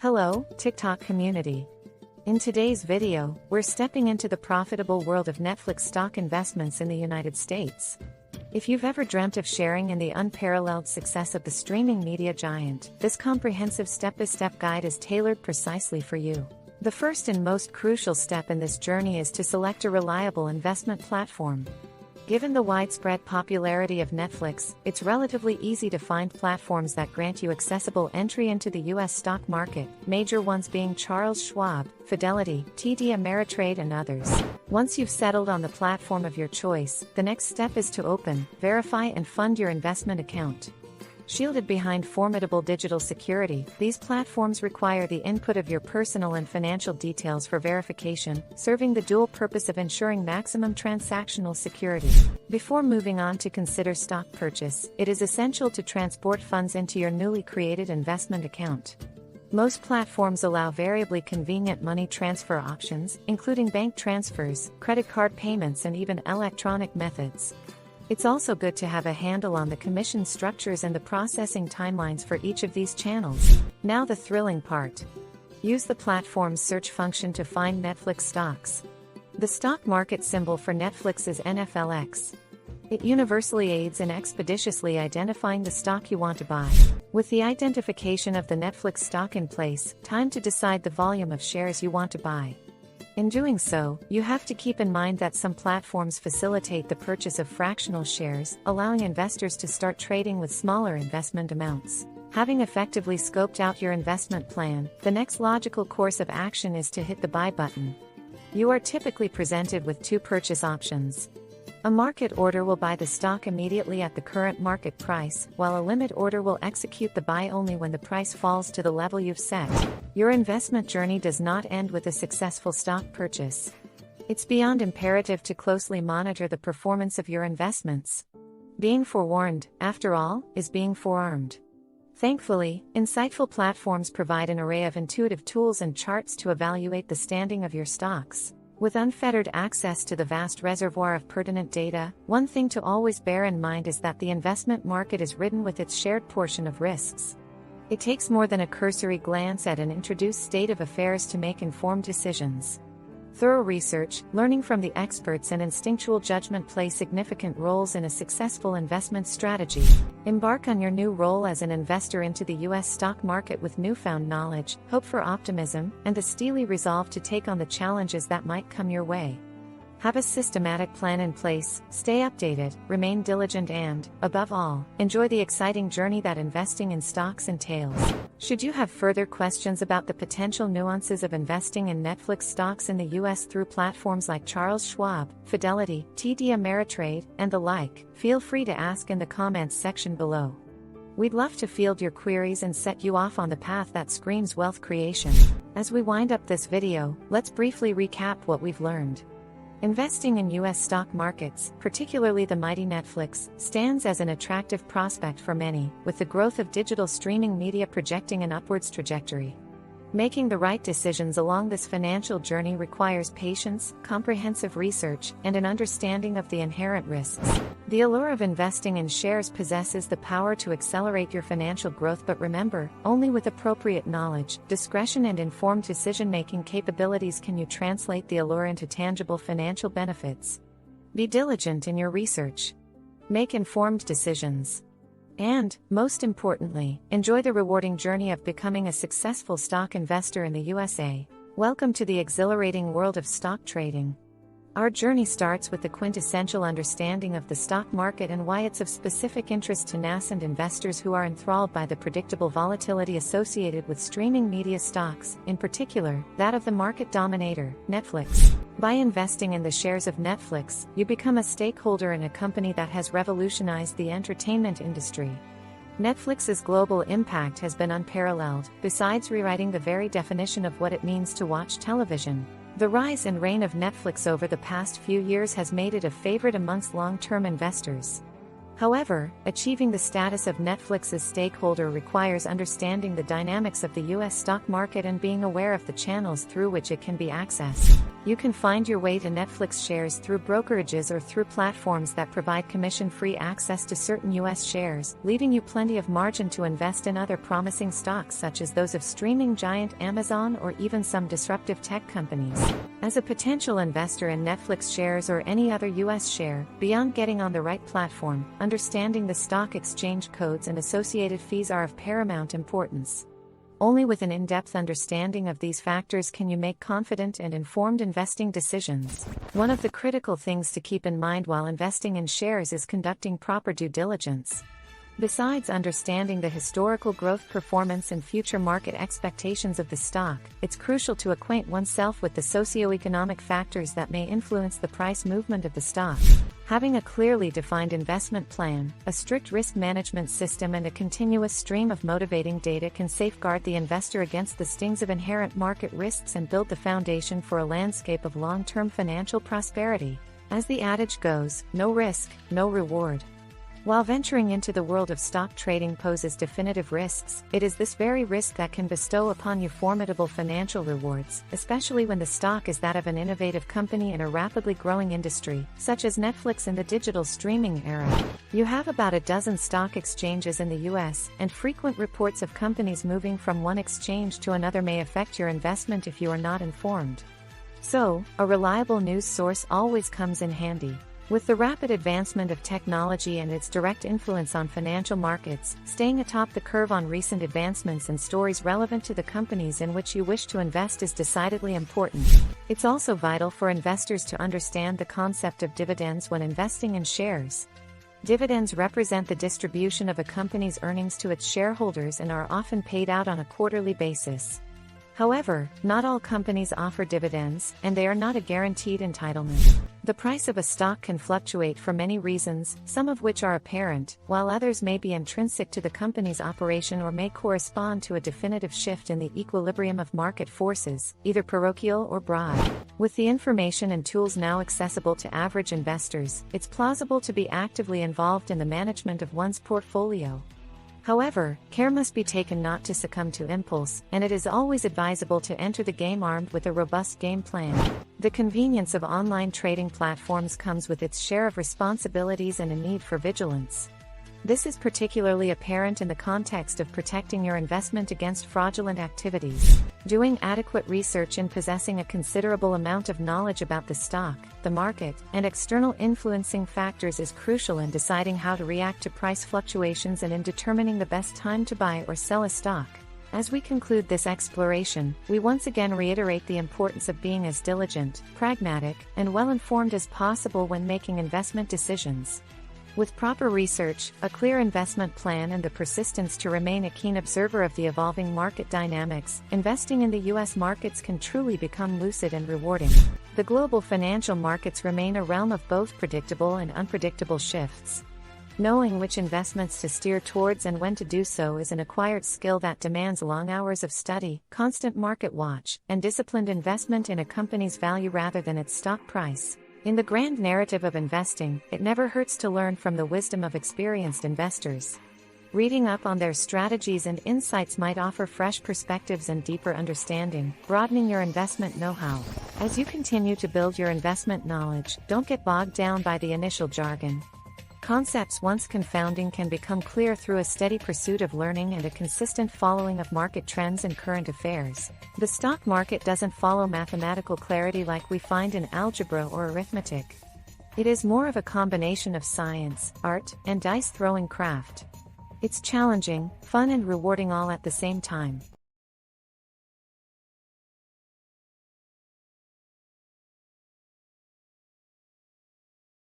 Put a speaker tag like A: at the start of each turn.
A: Hello, TikTok community. In today's video, we're stepping into the profitable world of Netflix stock investments in the United States. If you've ever dreamt of sharing in the unparalleled success of the streaming media giant, this comprehensive step-by-step guide is tailored precisely for you. The first and most crucial step in this journey is to select a reliable investment platform. Given the widespread popularity of Netflix, it's relatively easy to find platforms that grant you accessible entry into the U.S. stock market, major ones being Charles Schwab, Fidelity, TD Ameritrade and others. Once you've settled on the platform of your choice, the next step is to open, verify and fund your investment account. Shielded behind formidable digital security, these platforms require the input of your personal and financial details for verification, serving the dual purpose of ensuring maximum transactional security. Before moving on to consider stock purchase, it is essential to transport funds into your newly created investment account. Most platforms allow variably convenient money transfer options, including bank transfers, credit card payments and even electronic methods. It's also good to have a handle on the commission structures and the processing timelines for each of these channels. Now the thrilling part. Use the platform's search function to find Netflix stocks. The stock market symbol for Netflix is NFLX. It universally aids in expeditiously identifying the stock you want to buy. With the identification of the Netflix stock in place, time to decide the volume of shares you want to buy. In doing so, you have to keep in mind that some platforms facilitate the purchase of fractional shares, allowing investors to start trading with smaller investment amounts. Having effectively scoped out your investment plan, the next logical course of action is to hit the buy button. You are typically presented with two purchase options. A market order will buy the stock immediately at the current market price, while a limit order will execute the buy only when the price falls to the level you've set. Your investment journey does not end with a successful stock purchase. It's beyond imperative to closely monitor the performance of your investments. Being forewarned, after all, is being forearmed. Thankfully, insightful platforms provide an array of intuitive tools and charts to evaluate the standing of your stocks. With unfettered access to the vast reservoir of pertinent data, one thing to always bear in mind is that the investment market is ridden with its shared portion of risks. It takes more than a cursory glance at an introduced state of affairs to make informed decisions. Thorough research, learning from the experts and instinctual judgment play significant roles in a successful investment strategy. Embark on your new role as an investor into the U.S. stock market with newfound knowledge, hope for optimism, and the steely resolve to take on the challenges that might come your way. Have a systematic plan in place, stay updated, remain diligent and, above all, enjoy the exciting journey that investing in stocks entails. Should you have further questions about the potential nuances of investing in Netflix stocks in the U.S. through platforms like Charles Schwab, Fidelity, TD Ameritrade, and the like, feel free to ask in the comments section below. We'd love to field your queries and set you off on the path that screams wealth creation. As we wind up this video, let's briefly recap what we've learned. Investing in U.S. stock markets, particularly the mighty Netflix, stands as an attractive prospect for many, with the growth of digital streaming media projecting an upwards trajectory. Making the right decisions along this financial journey requires patience, comprehensive research, and an understanding of the inherent risks. The allure of investing in shares possesses the power to accelerate your financial growth, but remember, only with appropriate knowledge, discretion and informed decision-making capabilities can you translate the allure into tangible financial benefits. Be diligent in your research. Make informed decisions. And, most importantly, enjoy the rewarding journey of becoming a successful stock investor in the USA. Welcome to the exhilarating world of stock trading. Our journey starts with the quintessential understanding of the stock market and why it's of specific interest to nascent investors who are enthralled by the predictable volatility associated with streaming media stocks, in particular, that of the market dominator, Netflix. By investing in the shares of Netflix, you become a stakeholder in a company that has revolutionized the entertainment industry. Netflix's global impact has been unparalleled, besides rewriting the very definition of what it means to watch television. The rise and reign of Netflix over the past few years has made it a favorite amongst long-term investors. However, achieving the status of Netflix's stakeholder requires understanding the dynamics of the U.S. stock market and being aware of the channels through which it can be accessed. You can find your way to Netflix shares through brokerages or through platforms that provide commission-free access to certain U.S. shares, leaving you plenty of margin to invest in other promising stocks such as those of streaming giant Amazon or even some disruptive tech companies. As a potential investor in Netflix shares or any other U.S. share, beyond getting on the right platform, understanding the stock exchange codes and associated fees are of paramount importance. Only with an in-depth understanding of these factors can you make confident and informed investing decisions. One of the critical things to keep in mind while investing in shares is conducting proper due diligence. Besides understanding the historical growth performance and future market expectations of the stock, it's crucial to acquaint oneself with the socioeconomic factors that may influence the price movement of the stock. Having a clearly defined investment plan, a strict risk management system and a continuous stream of motivating data can safeguard the investor against the stings of inherent market risks and build the foundation for a landscape of long-term financial prosperity. As the adage goes, no risk, no reward. While venturing into the world of stock trading poses definitive risks, it is this very risk that can bestow upon you formidable financial rewards, especially when the stock is that of an innovative company in a rapidly growing industry, such as Netflix in the digital streaming era. You have about a dozen stock exchanges in the US, and frequent reports of companies moving from one exchange to another may affect your investment if you are not informed. So, a reliable news source always comes in handy. With the rapid advancement of technology and its direct influence on financial markets, staying atop the curve on recent advancements and stories relevant to the companies in which you wish to invest is decidedly important. It's also vital for investors to understand the concept of dividends when investing in shares. Dividends represent the distribution of a company's earnings to its shareholders and are often paid out on a quarterly basis. However, not all companies offer dividends, and they are not a guaranteed entitlement. The price of a stock can fluctuate for many reasons, some of which are apparent, while others may be intrinsic to the company's operation or may correspond to a definitive shift in the equilibrium of market forces, either parochial or broad. With the information and tools now accessible to average investors, it's plausible to be actively involved in the management of one's portfolio. However, care must be taken not to succumb to impulse, and it is always advisable to enter the game armed with a robust game plan. The convenience of online trading platforms comes with its share of responsibilities and a need for vigilance. This is particularly apparent in the context of protecting your investment against fraudulent activities. Doing adequate research and possessing a considerable amount of knowledge about the stock, the market, and external influencing factors is crucial in deciding how to react to price fluctuations and in determining the best time to buy or sell a stock. As we conclude this exploration, we once again reiterate the importance of being as diligent, pragmatic, and well-informed as possible when making investment decisions. With proper research, a clear investment plan and the persistence to remain a keen observer of the evolving market dynamics, investing in the U.S. markets can truly become lucid and rewarding. The global financial markets remain a realm of both predictable and unpredictable shifts. Knowing which investments to steer towards and when to do so is an acquired skill that demands long hours of study, constant market watch, and disciplined investment in a company's value rather than its stock price. In the grand narrative of investing, it never hurts to learn from the wisdom of experienced investors. Reading up on their strategies and insights might offer fresh perspectives and deeper understanding, broadening your investment know-how. As you continue to build your investment knowledge, don't get bogged down by the initial jargon. Concepts once confounding can become clear through a steady pursuit of learning and a consistent following of market trends and current affairs. The stock market doesn't follow mathematical clarity like we find in algebra or arithmetic. It is more of a combination of science, art, and dice-throwing craft. It's challenging, fun and rewarding all at the same time.